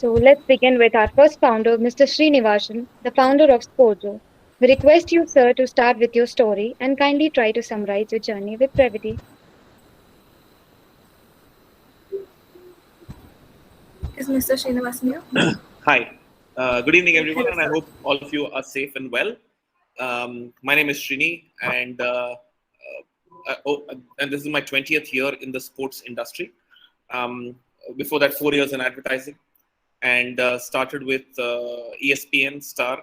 So let's begin with our first founder, Mr. SRINIVVASAN, the founder of Sporjo. We request you, sir, to start with your story and kindly try to summarize your journey with brevity. Is Mr. Srinivasan here? Hi. Good evening, everyone, Hello, and I sir. hope all of you are safe and well. My name is Srini, and this is my 20th year in the sports industry. Um, Before that, 4 years in advertising, and started with ESPN Star,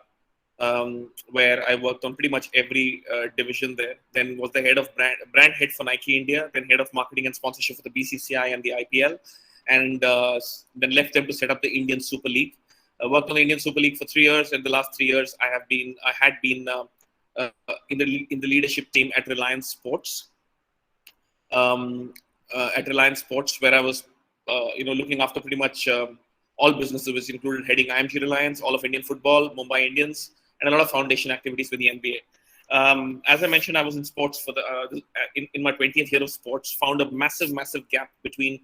where I worked on pretty much every division there. Then was the head of brand head for Nike India, then head of marketing and sponsorship for the BCCI and the IPL, and then left them to set up the Indian Super League. Worked on the Indian Super League for 3 years, and the last 3 years I had been in the leadership team at Reliance Sports. At Reliance Sports, where I was, looking after pretty much all businesses, which included heading IMG Reliance, all of Indian football, Mumbai Indians, and a lot of foundation activities with the NBA. As I mentioned, I was in sports for in my 20th year of sports. Found a massive gap between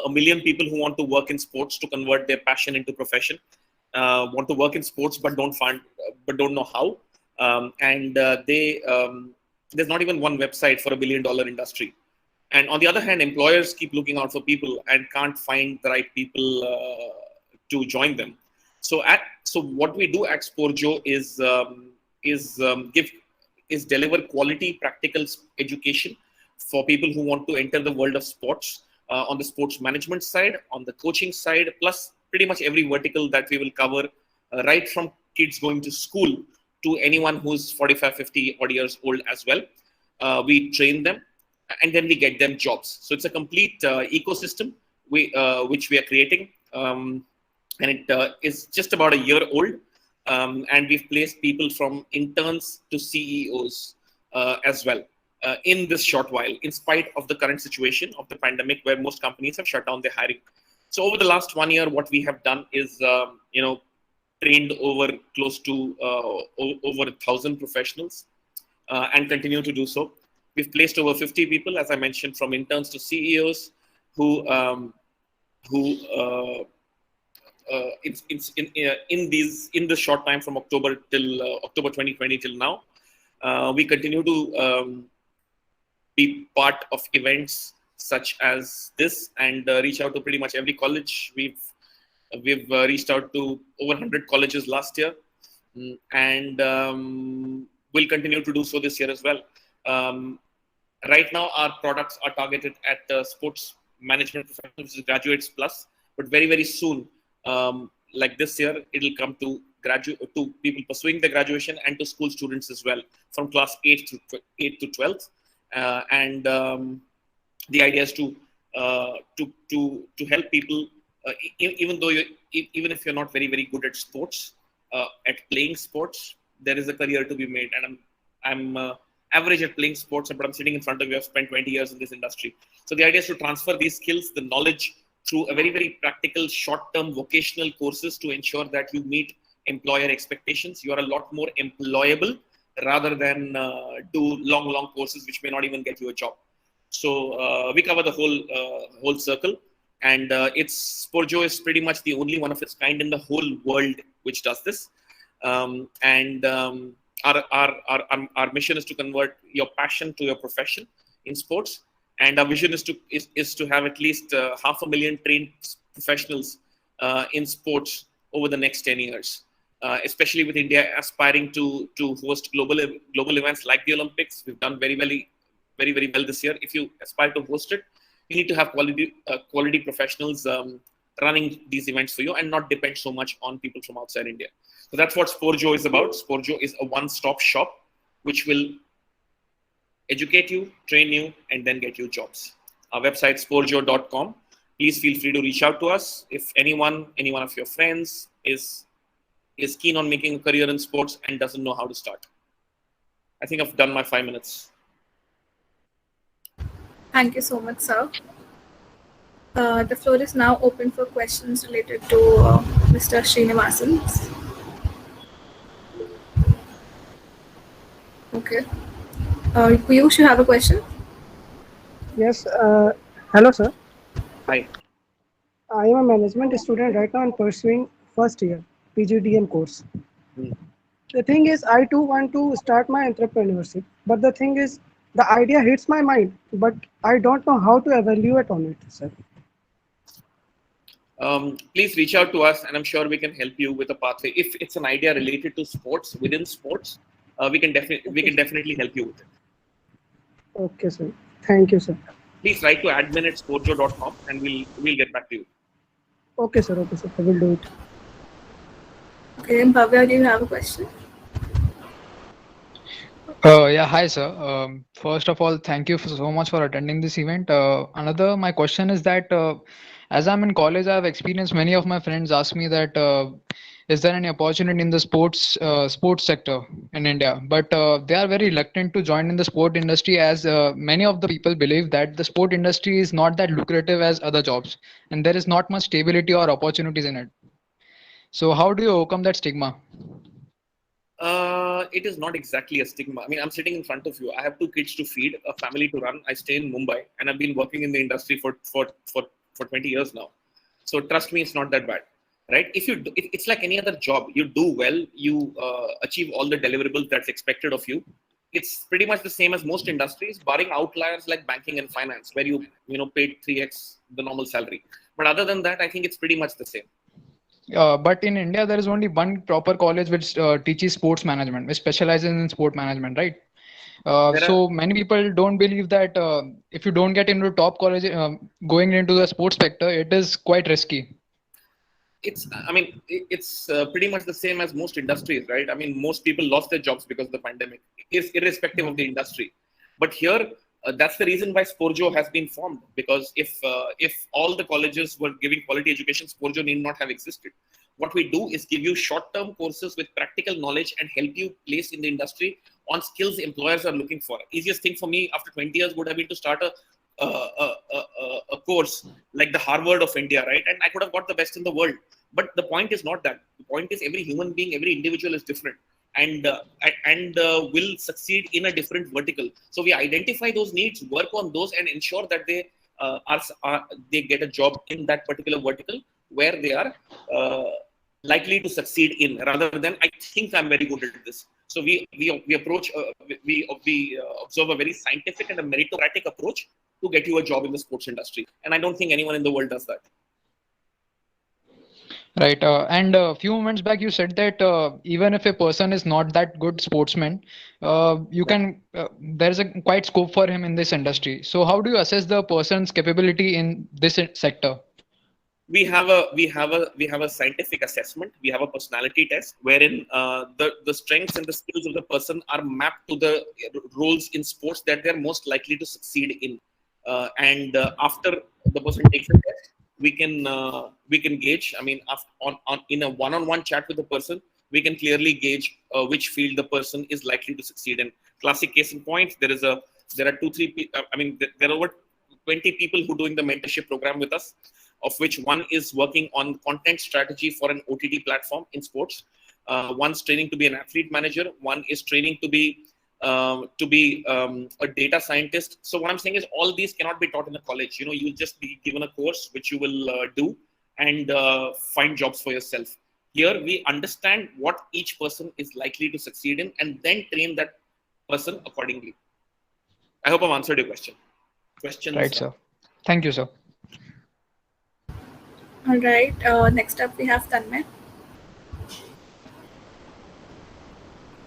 a million people who want to work in sports to convert their passion into profession, want to work in sports but don't know how, and there's not even one website for $1 billion industry. And on the other hand, employers keep looking out for people and can't find the right people to join them. So what we do at Sporjo is deliver quality practical education for people who want to enter the world of sports, on the sports management side, on the coaching side, plus pretty much every vertical that we will cover, right from kids going to school to anyone who's 45, 50 odd years old as well. We train them, and then we get them jobs. So it's a complete ecosystem which we are creating, and it is just about a year old, and we've placed people from interns to CEOs as well in this short while, in spite of the current situation of the pandemic, where most companies have shut down their hiring. So over the last 1 year, what we have done is, trained over close to over 1,000 professionals, and continue to do so. We've placed over 50 people, as I mentioned, from interns to CEOs, who it's in this short time from October till October 2020 till now. We continue to be part of events such as this, and reach out to pretty much every college. We've reached out to over 100 colleges last year, and we'll continue to do so this year as well. Right now, our products are targeted at sports management professionals, which is graduates plus, but very soon, like this year, it'll come to people pursuing their graduation, and to school students as well, from class 8 to 12th. And the idea is to help people, even if you're not very good at sports, at playing sports, there is a career to be made. And I'm average at playing sports, but I'm sitting in front of you. I've spent 20 years in this industry. So the idea is to transfer these skills, the knowledge, through a very practical, short-term vocational courses, to ensure that you meet employer expectations. You are a lot more employable, rather than do long courses which may not even get you a job. So we cover the whole circle, and Sporjo is pretty much the only one of its kind in the whole world which does this. Our mission is to convert your passion to your profession in sports, and our vision is to have at least 500,000 trained professionals in sports over the next 10 years. Especially with India aspiring to host global events like the Olympics. We've done very well this year. If you aspire to host it, you need to have quality professionals running these events for you, and not depend so much on people from outside India. So that's what Sporjo is about. Sporjo is a one-stop shop which will educate you, train you, and then get you jobs. Our website, sporjo.com. Please feel free to reach out to us. If any one of your friends is keen on making a career in sports and doesn't know how to start. I think I've done my 5 minutes. Thank you so much, sir. The floor is now open for questions related to Mr. Srinivasan. Okay. Piyush, you have a question? Yes. Hello, sir. Hi. I am a management student right now and pursuing first year PGDM course. Hmm. The thing is, I too want to start my entrepreneurship, but the thing is, the idea hits my mind, but I don't know how to evaluate on it, sir. Please reach out to us, and I'm sure we can help you with a pathway. If it's an idea related to sports, within sports, we Okay, can sir. definitely help you with it. Okay, sir. Thank you, sir. Please write to admin@sportjo.com, and we'll get back to you. Okay, sir. Okay, sir. I will do it. Okay, Bhavya, do you have a question? Yeah, hi, sir. First of all, thank you so much for attending this event. My question is that as I'm in college, I've experienced many of my friends ask me that is there any opportunity in the sports sector in India? But they are very reluctant to join in the sport industry as many of the people believe that the sport industry is not that lucrative as other jobs, and there is not much stability or opportunities in it. So, how do you overcome that stigma? It is not exactly a stigma. I mean, I'm sitting in front of you. I have two kids to feed, a family to run. I stay in Mumbai, and I've been working in the industry for 20 years now. So trust me, it's not that bad, right? It's like any other job. You do well, you achieve all the deliverables that's expected of you. It's pretty much the same as most industries, barring outliers like banking and finance, where you paid 3x the normal salary. But other than that, I think it's pretty much the same. But in India, there is only one proper college which teaches sports management, which specializes in sport management, right? There are So many people don't believe that if you don't get into top college, going into the sports sector, it is quite risky. It's pretty much the same as most industries, right? I mean, most people lost their jobs because of the pandemic, irrespective of the industry. But here, that's the reason why Sporjo has been formed, because if all the colleges were giving quality education, Sporjo need not have existed. What we do is give you short-term courses with practical knowledge and help you place in the industry on skills employers are looking for. Easiest thing for me after 20 years would have been to start a course like the Harvard of India, right? And I could have got the best in the world. But the point is not that. The point is every human being, every individual is different, and will succeed in a different vertical. So we identify those needs, work on those, and ensure that they get a job in that particular vertical where they are likely to succeed in, rather than I think I'm very good at this. So we approach we observe a very scientific and a meritocratic approach to get you a job in the sports industry, and I don't think anyone in the world does that. Right. And a few moments back, you said that even if a person is not that good sportsman, there is a quite scope for him in this industry. So how do you assess the person's capability in this sector? We have a scientific assessment. We have a personality test wherein the strengths and the skills of the person are mapped to the roles in sports that they're most likely to succeed in. And after the person takes the test, we can gauge. I mean, on in a one-on-one chat with the person, we can clearly gauge which field the person is likely to succeed in. Classic case in point: there are two, three. I mean, there are over 20 people who are doing the mentorship program with us, of which one is working on content strategy for an OTT platform in sports. One's training to be an athlete manager. One is training to be a data scientist. So what I'm saying is all these cannot be taught in a college. You'll just be given a course which you will do and find jobs for yourself. Here we understand what each person is likely to succeed in and then train that person accordingly. I hope I've answered your question. Questions? Right, sir. Thank you, sir. All right. Next up, we have Tanmay.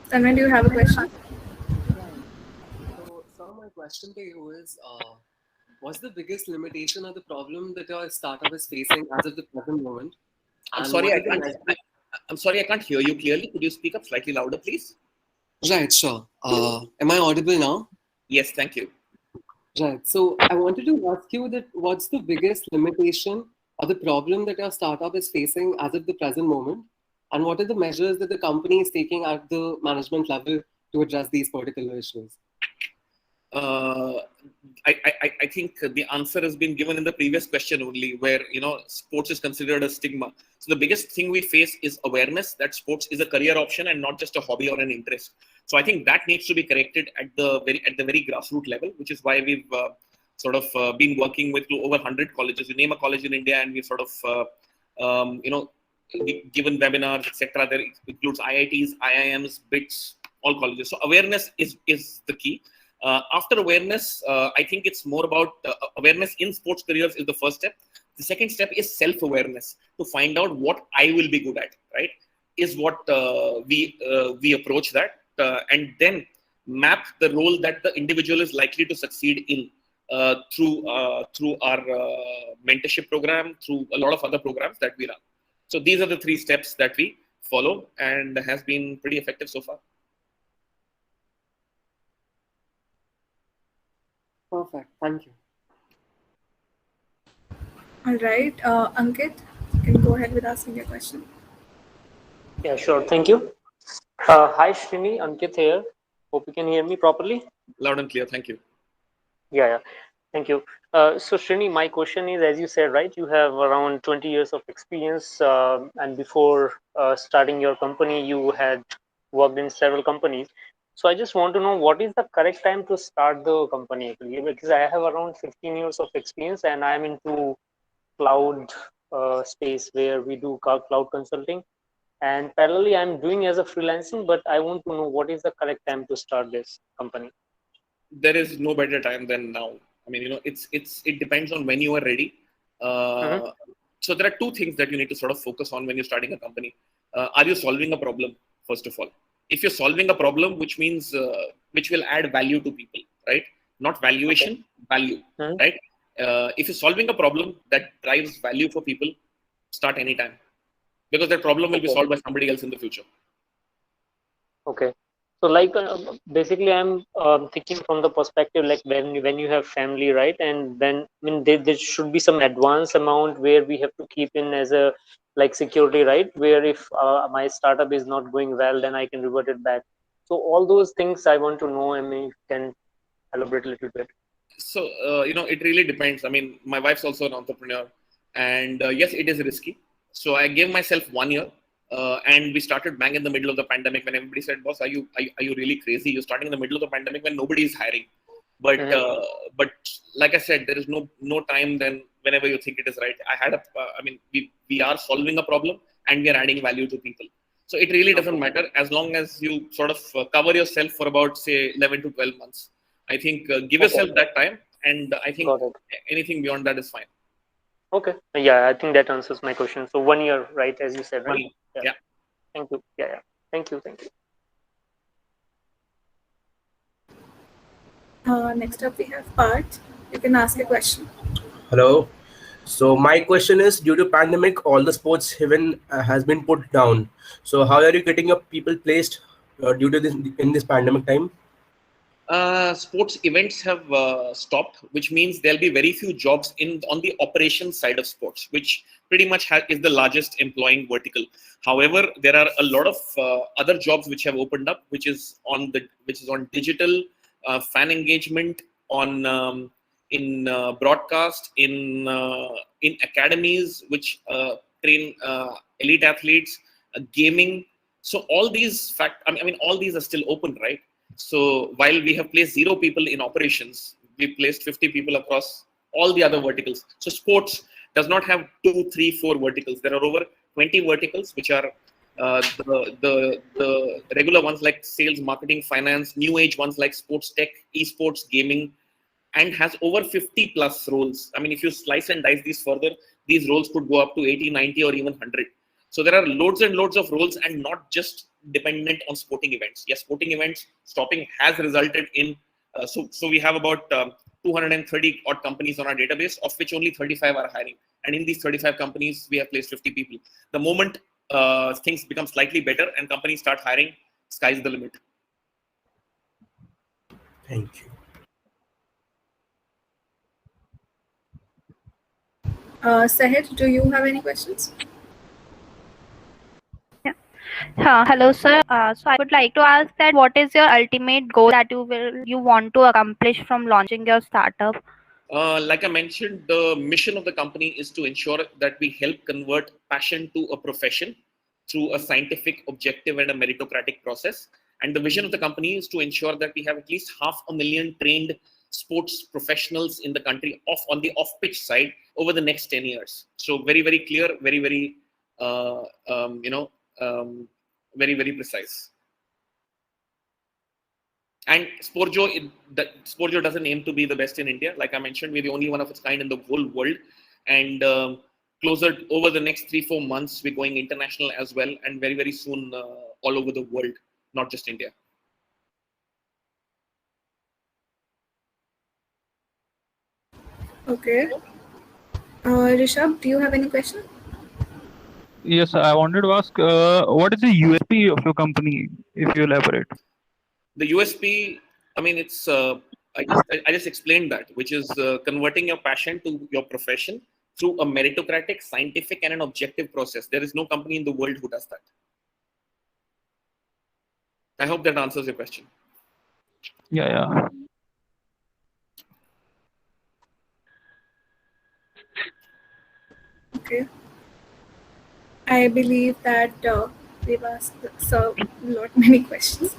Tanmay, do you have a question? So, sir, my question to you is, what's the biggest limitation or the problem that your startup is facing as of the present moment? I'm And sorry, what I are the can't. measures- I'm sorry, I can't hear you clearly. Could you speak up slightly louder, please? Right, sure. Am I audible now? Yes, thank you. Right. So I wanted to ask you that what's the biggest limitation or the problem that your startup is facing as of the present moment? And what are the measures that the company is taking at the management level to address these particular issues? Uh, I think the answer has been given in the previous question only, where sports is considered a stigma. So the biggest thing we face is awareness that sports is a career option and not just a hobby or an interest. So I think that needs to be corrected at the very grassroots level, which is why we've sort of been working with over 100 colleges. You name a college in India, and we've sort of given webinars, etc. There includes IITs, IIMs, BITS, all colleges. So awareness is the key. After awareness, I think it's more about awareness in sports careers is the first step. The second step is self-awareness, to find out what I will be good at, right? Is what we approach that, and then map the role that the individual is likely to succeed in through our mentorship program, through a lot of other programs that we run. So these are the 3 steps that we follow, and has been pretty effective so far. Perfect. Thank you. All right, Ankit, you can go ahead with asking your question. Yeah, sure. Thank you. Hi, Srini. Ankit here. Hope you can hear me properly. Loud and clear. Thank you. Yeah. Thank you. So, Srini, my question is, as you said, right, you have around 20 years of experience, and before starting your company, you had worked in several companies. So, I just want to know what is the correct time to start the company, actually, because I have around 15 years of experience, and I'm into cloud space where we do cloud consulting. And parallelly, I'm doing as a freelancing, but I want to know what is the correct time to start this company. There is no better time than now. I mean, it depends on when you are ready. So there are 2 things that you need to sort of focus on when you're starting a company. Are you solving a problem, first of all? If you're solving a problem, which means which will add value to people, right? Not valuation, value, right? If you're solving a problem that drives value for people, start anytime, because that problem will be solved by somebody else in the future. Okay. So like basically I'm thinking from the perspective like when you have family, right? And then I mean there should be some advance amount where we have to keep in as a like security, right? Where if my startup is not going well, then I can revert it back. So all those things I want to know. I mean, you can elaborate a little bit. So it really depends. I mean, my wife's also an entrepreneur, and yes, it is risky. So I gave myself 1 year. And we started bang in the middle of the pandemic, when everybody said, "Boss, are you really crazy? You're starting in the middle of the pandemic when nobody is hiring." But like I said, there is no time then whenever you think it is right. We are solving a problem and we are adding value to people. So it really doesn't matter as long as you sort of cover yourself for about say 11 to 12 months. I think give yourself that time, and I think anything beyond that is fine. Okay. Yeah, I think that answers my question. So 1 year, right? As you said, right? Yeah. Thank you. Yeah. Thank you. Next up, we have Parth. You can ask a question. Hello. So my question is, due to pandemic, all the sports event has been put down. So how are you getting your people placed due to this in this pandemic time? Sports events have stopped, which means there'll be very few jobs on the operations side of sports, which pretty much is the largest employing vertical. However, there are a lot of other jobs which have opened up, which is on digital, fan engagement, on in broadcast, in academies which train elite athletes, gaming. So all these all these are still open, right? So while we have placed 0 people in operations, we placed 50 people across all the other verticals. So sports does not have 2, 3, 4 verticals. There are over 20 verticals, which are the regular ones like sales, marketing, finance, new age ones like sports tech, esports, gaming, and has over 50 plus roles. I mean, if you slice and dice these further, these roles could go up to 80, 90, or even 100. So there are loads and loads of roles, and not just dependent on sporting events. Yes, sporting events stopping has resulted in, so we have about 230 odd companies on our database, of which only 35 are hiring. And in these 35 companies, we have placed 50 people. The moment things become slightly better and companies start hiring, sky's the limit. Thank you. Sahid, do you have any questions? Hello, sir. So I would like to ask that what is your ultimate goal that you want to accomplish from launching your startup? Like I mentioned, the mission of the company is to ensure that we help convert passion to a profession through a scientific, objective, and a meritocratic process. And the vision of the company is to ensure that we have at least 500,000 trained sports professionals in the country on the off-pitch side over the next 10 years. So very, very clear, very, very, very, very precise. And Sportjo doesn't aim to be the best in India. Like I mentioned, we're the only one of its kind in the whole world. And closer over the next 3-4 months, we're going international as well, and very, very soon all over the world, not just India. Okay. Rishabh, do you have any question? Yes, I wanted to ask, what is the USP of your company, if you elaborate? The USP, I mean, it's I just explained that, which is converting your passion to your profession through a meritocratic, scientific, and an objective process. There is no company in the world who does that. I hope that answers your question. Yeah. Okay. I believe that we've asked Sir many questions.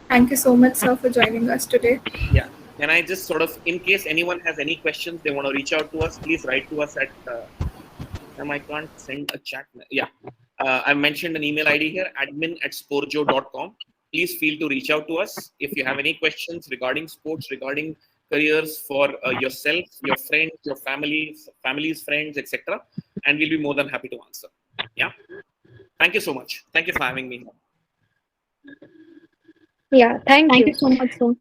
Thank you so much, sir, for joining us today. Yeah. Can I just sort of, in case anyone has any questions, they want to reach out to us, please write to us at, I can't send a chat. Yeah. I mentioned an email ID here, admin@sportjo.com. Please feel to reach out to us if you have any questions regarding sports, regarding careers for yourself, your friends, your family's friends, etc. And we'll be more than happy to answer. Yeah. Thank you so much. Thank you for having me. Yeah, thank you. Thank you so much, sir.